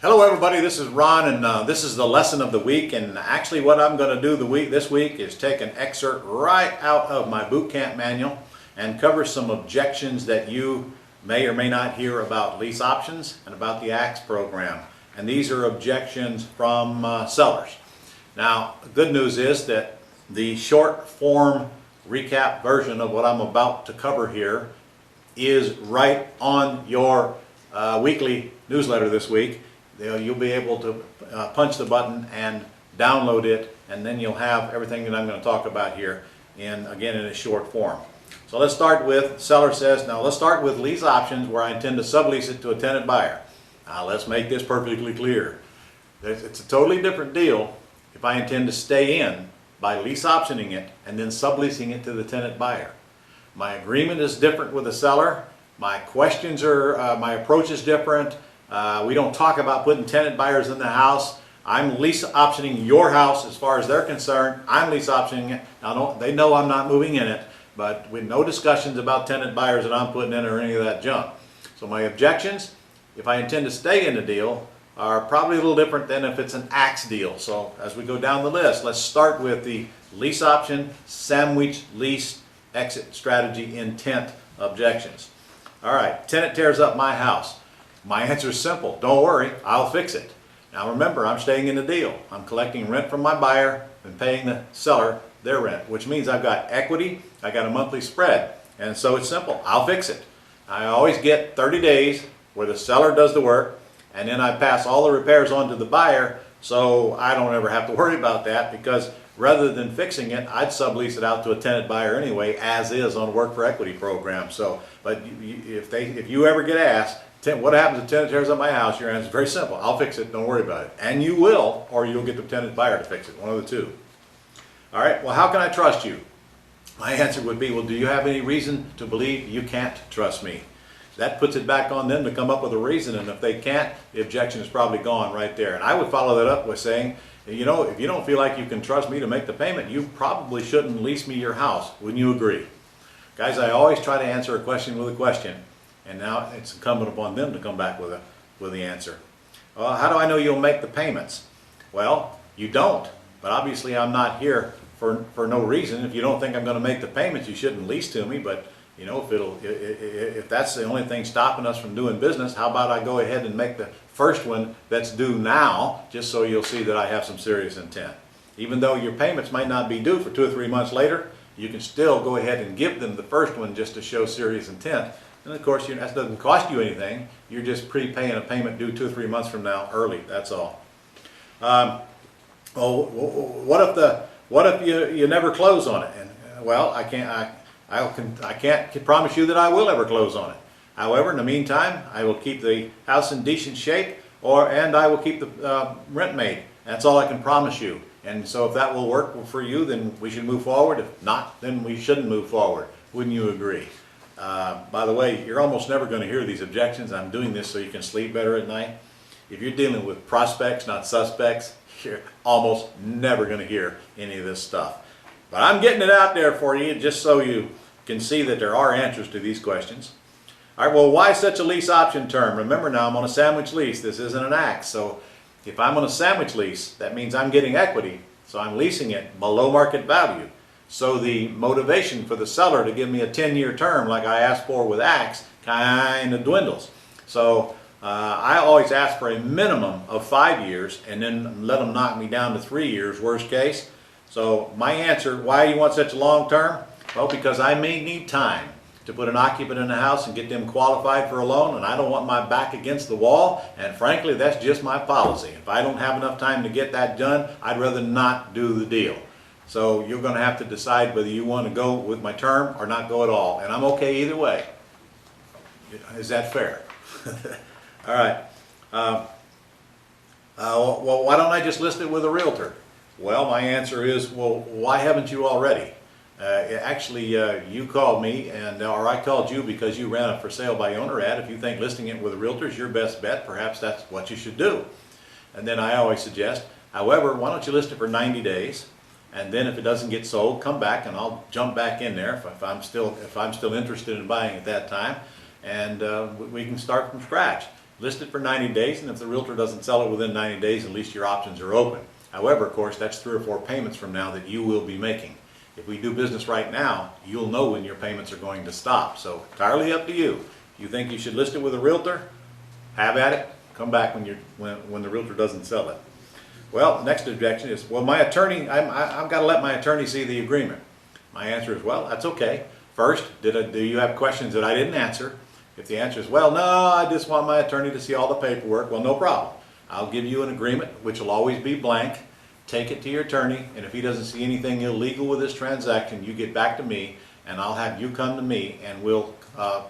Hello everybody, this is Ron, and this is the lesson of the week. And actually what I'm going to do this week is take an excerpt right out of my boot camp manual and cover some objections that you may or may not hear about lease options and about the ACTS program. And these are objections from sellers. Now, the good news is that the short form recap version of what I'm about to cover here is right on your weekly newsletter this week. You'll be able to punch the button and download it, and then you'll have everything that I'm going to talk about here again in a short form. So let's start with, seller says, now let's start with lease options where I intend to sublease it to a tenant buyer. Now let's make this perfectly clear. It's a totally different deal if I intend to stay in by lease optioning it and then subleasing it to the tenant buyer. My agreement is different with the seller. My questions are, my approach is different. We don't talk about putting tenant buyers in the house. I'm lease optioning your house as far as they're concerned. I'm lease optioning it. Now, they know I'm not moving in it, but with no discussions about tenant buyers that I'm putting in or any of that junk. So my objections, if I intend to stay in the deal, are probably a little different than if it's an ACTS deal. So as we go down the list, let's start with the lease option, sandwich lease exit strategy intent objections. All right, tenant tears up my house. My answer is simple. Don't worry, I'll fix it. Now remember, I'm staying in the deal. I'm collecting rent from my buyer and paying the seller their rent, which means I've got equity, I got a monthly spread. And so it's simple, I'll fix it. I always get 30 days where the seller does the work, and then I pass all the repairs on to the buyer, so I don't ever have to worry about that, because rather than fixing it, I'd sublease it out to a tenant buyer anyway, as is on a work for equity program. So, but if you ever get asked, what happens if tenant tears up my house? Your answer is very simple. I'll fix it. Don't worry about it. And you will, or you'll get the tenant buyer to fix it. One of the two. All right. Well, how can I trust you? My answer would be, well, do you have any reason to believe you can't trust me? That puts it back on them to come up with a reason. And if they can't, the objection is probably gone right there. And I would follow that up with saying, you know, if you don't feel like you can trust me to make the payment, you probably shouldn't lease me your house. Wouldn't you agree? Guys, I always try to answer a question with a question. And now it's incumbent upon them to come back with the answer. Well, how do I know you'll make the payments? Well, you don't. But obviously I'm not here for no reason. If you don't think I'm going to make the payments, you shouldn't lease to me. But you know, if that's the only thing stopping us from doing business, how about I go ahead and make the first one that's due now, just so you'll see that I have some serious intent. Even though your payments might not be due for 2 or 3 months later, you can still go ahead and give them the first one just to show serious intent. And of course, that doesn't cost you anything. You're just prepaying a payment due 2 or 3 months from now early. That's all. What if you never close on it? And well, I can't promise you that I will ever close on it. However, in the meantime, I will keep the house in decent shape, and I will keep the rent made. That's all I can promise you. And so, if that will work for you, then we should move forward. If not, then we shouldn't move forward. Wouldn't you agree? By the way, you're almost never going to hear these objections. I'm doing this so you can sleep better at night. If you're dealing with prospects, not suspects, you're almost never going to hear any of this stuff. But I'm getting it out there for you just so you can see that there are answers to these questions. All right, well, why such a lease option term? Remember now, I'm on a sandwich lease. This isn't an ACTS. So if I'm on a sandwich lease, that means I'm getting equity. So I'm leasing it below market value. So the motivation for the seller to give me a 10-year term like I asked for with ACTS kind of dwindles. So I always ask for a minimum of 5 years and then let them knock me down to 3 years, worst case. So my answer, why you want such a long term? Well, because I may need time to put an occupant in the house and get them qualified for a loan, and I don't want my back against the wall, and frankly, that's just my policy. If I don't have enough time to get that done, I'd rather not do the deal. So you're going to have to decide whether you want to go with my term or not go at all. And I'm okay either way. Is that fair? All right. Well, why don't I just list it with a realtor? Well, my answer is, well, why haven't you already? Actually, you called me, or I called you because you ran a for sale by owner ad. If you think listing it with a realtor is your best bet, perhaps that's what you should do. And then I always suggest, however, why don't you list it for 90 days? And then if it doesn't get sold, come back and I'll jump back in there if I'm still interested in buying at that time, and we can start from scratch. list it for 90 days, and if the realtor doesn't sell it within 90 days, at least your options are open. However, of course, that's 3 or 4 payments from now that you will be making. If we do business right now, you'll know when your payments are going to stop. So entirely up to you. If you think you should list it with a realtor, have at it. Come back when the realtor doesn't sell it. Well, next objection is, well, my attorney, I've got to let my attorney see the agreement. My answer is, well, that's okay. First, do you have questions that I didn't answer? If the answer is, well, no, I just want my attorney to see all the paperwork, well, no problem. I'll give you an agreement, which will always be blank. Take it to your attorney, and if he doesn't see anything illegal with this transaction, you get back to me, and I'll have you come to me, and we'll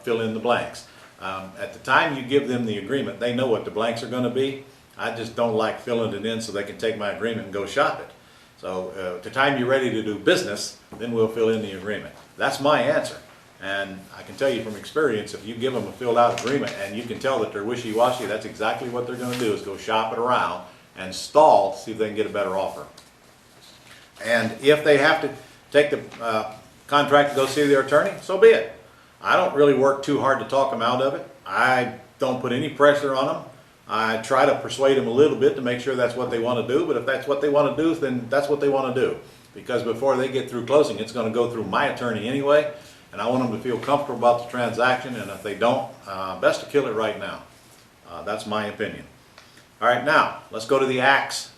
fill in the blanks. At the time you give them the agreement, they know what the blanks are going to be. I just don't like filling it in so they can take my agreement and go shop it. So at the time you're ready to do business, then we'll fill in the agreement. That's my answer. And I can tell you from experience, if you give them a filled out agreement and you can tell that they're wishy-washy, that's exactly what they're going to do, is go shop it around and stall, see if they can get a better offer. And if they have to take the contract to go see their attorney, so be it. I don't really work too hard to talk them out of it. I don't put any pressure on them. I try to persuade them a little bit to make sure that's what they want to do, but if that's what they want to do, then that's what they want to do. Because before they get through closing, it's going to go through my attorney anyway, and I want them to feel comfortable about the transaction, and if they don't, best to kill it right now. That's my opinion. All right, now, let's go to the acts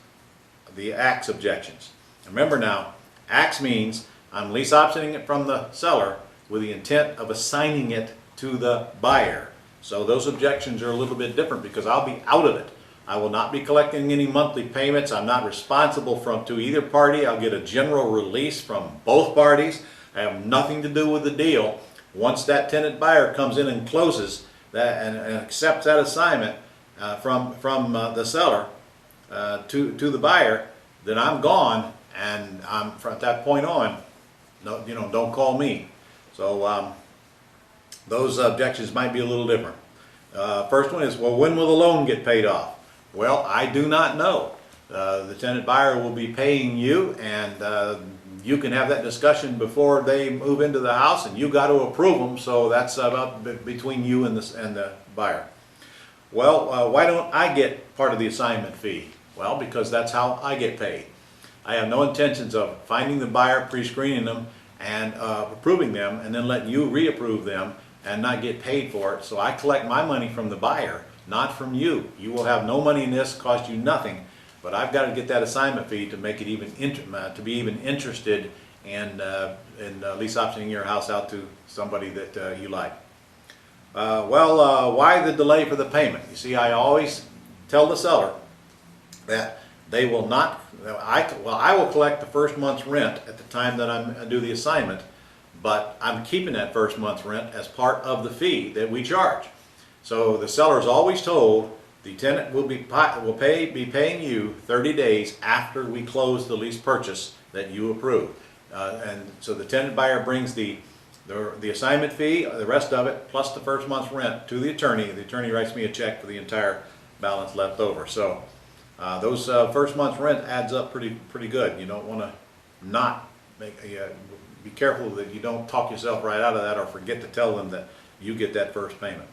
objections. Remember now, acts means I'm lease optioning it from the seller with the intent of assigning it to the buyer. So those objections are a little bit different because I'll be out of it. I will not be collecting any monthly payments. I'm not responsible to either party. I'll get a general release from both parties. I have nothing to do with the deal. Once that tenant buyer comes in and closes that and accepts that assignment from the seller to the buyer, then I'm gone, and from that point on, no, don't call me. So those objections might be a little different. First one is, well, when will the loan get paid off? Well, I do not know. The tenant buyer will be paying you, and you can have that discussion before they move into the house, and you got to approve them. So that's about between you and the buyer. Well, why don't I get part of the assignment fee? Well, because that's how I get paid. I have no intentions of finding the buyer, pre-screening them, and approving them, and then letting you reapprove them and not get paid for it. So I collect my money from the buyer, not from you. You will have no money in this, cost you nothing, but I've got to get that assignment fee to make it even to be even interested in lease optioning your house out to somebody that you like. Why the delay for the payment? You see, I always tell the seller that they will not. I will collect the first month's rent at the time that I do the assignment, but I'm keeping that first month's rent as part of the fee that we charge. So the seller is always told the tenant will be paying you 30 days after we close the lease purchase that you approve. And so the tenant buyer brings the assignment fee, the rest of it, plus the first month's rent to the attorney. The attorney writes me a check for the entire balance left over. So those first month's rent adds up pretty good. You don't want to not be careful that you don't talk yourself right out of that or forget to tell them that you get that first payment.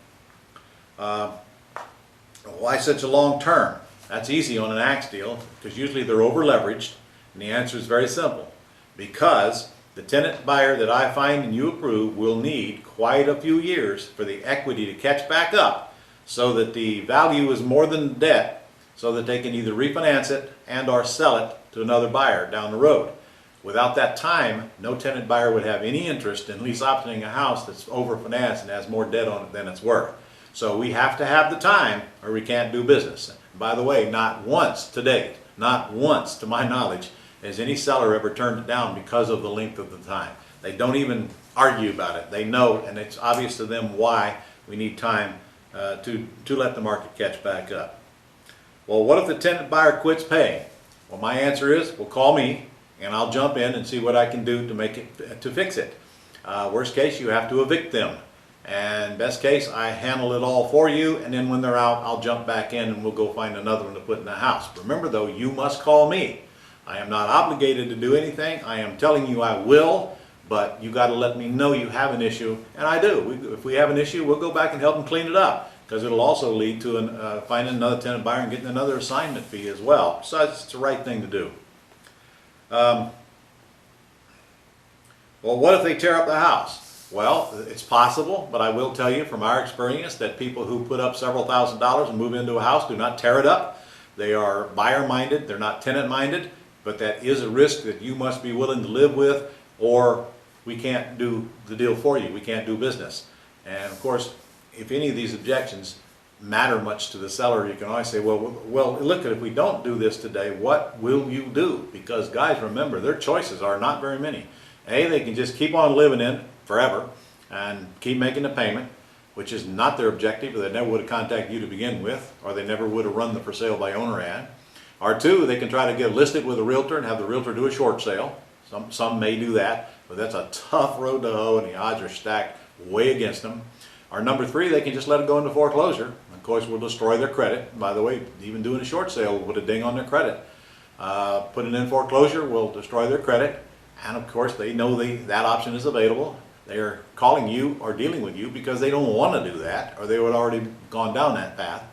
Why such a long term? That's easy on an axe deal because usually they're over leveraged, and the answer is very simple. Because the tenant buyer that I find and you approve will need quite a few years for the equity to catch back up so that the value is more than the debt, so that they can either refinance it and or sell it to another buyer down the road. Without that time, no tenant buyer would have any interest in lease optioning a house that's overfinanced and has more debt on it than it's worth. So we have to have the time or we can't do business. By the way, not once to date, not once to my knowledge, has any seller ever turned it down because of the length of the time. They don't even argue about it. They know, and it's obvious to them why we need time to let the market catch back up. Well, what if the tenant buyer quits paying? Well, my answer is, well, call me and I'll jump in and see what I can do to fix it. Worst case, you have to evict them. And best case, I handle it all for you, and then when they're out, I'll jump back in and we'll go find another one to put in the house. Remember though, you must call me. I am not obligated to do anything. I am telling you I will, but you got to let me know you have an issue, and I do. If we have an issue, we'll go back and help them clean it up. because it'll also lead to finding another tenant buyer and getting another assignment fee as well. So it's the right thing to do. Well, what if they tear up the house? Well, it's possible, but I will tell you from our experience that people who put up several $1,000s and move into a house do not tear it up. They are buyer-minded, they're not tenant-minded, but that is a risk that you must be willing to live with, or we can't do the deal for you. We can't do business. And of course, if any of these objections matter much to the seller, you can always say, well, look, if we don't do this today, what will you do? Because guys, remember, their choices are not very many. A, they can just keep on living in it forever and keep making the payment, which is not their objective, or they never would have contacted you to begin with, or they never would have run the for sale by owner ad. Or two, they can try to get listed with a realtor and have the realtor do a short sale. Some may do that, but that's a tough road to hoe, and the odds are stacked way against them. Or number three, they can just let it go into foreclosure. Of course, we'll destroy their credit. By the way, even doing a short sale will put a ding on their credit. Putting in foreclosure will destroy their credit. And of course, they know that option is available. They're calling you or dealing with you because they don't want to do that, or they would have already gone down that path.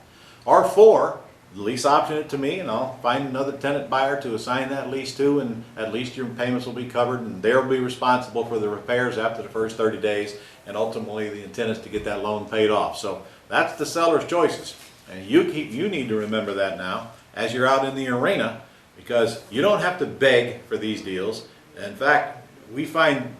Or four, lease option it to me, and I'll find another tenant buyer to assign that lease to, and at least your payments will be covered, and they'll be responsible for the repairs after the first 30 days, and ultimately the intent is to get that loan paid off. So that's the seller's choices, and you need to remember that now as you're out in the arena, because you don't have to beg for these deals. In fact, we find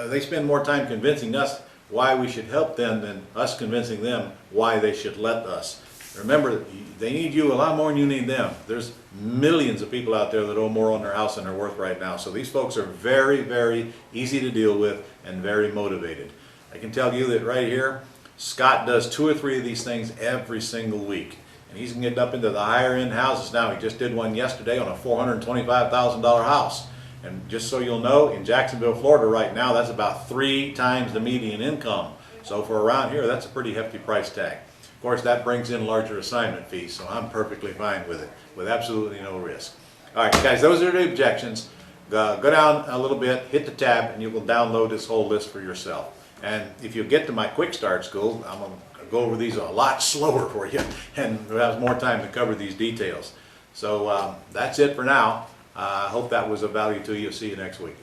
they spend more time convincing us why we should help them than us convincing them why they should let us. Remember, they need you a lot more than you need them. There's millions of people out there that owe more on their house than they're worth right now. So these folks are very, very easy to deal with and very motivated. I can tell you that right here, Scott does 2 or 3 of these things every single week. And he's getting up into the higher end houses now. He just did one yesterday on a $425,000 house. And just so you'll know, in Jacksonville, Florida right now, that's about 3 times the median income. So for around here, that's a pretty hefty price tag. Of course, that brings in larger assignment fees, so I'm perfectly fine with it, with absolutely no risk. All right, guys, those are the objections. Go down a little bit, hit the tab, and you will download this whole list for yourself. And if you get to my Quick Start School, I'm going to go over these a lot slower for you, and we'll have more time to cover these details. So that's it for now. I hope that was of value to you. See you next week.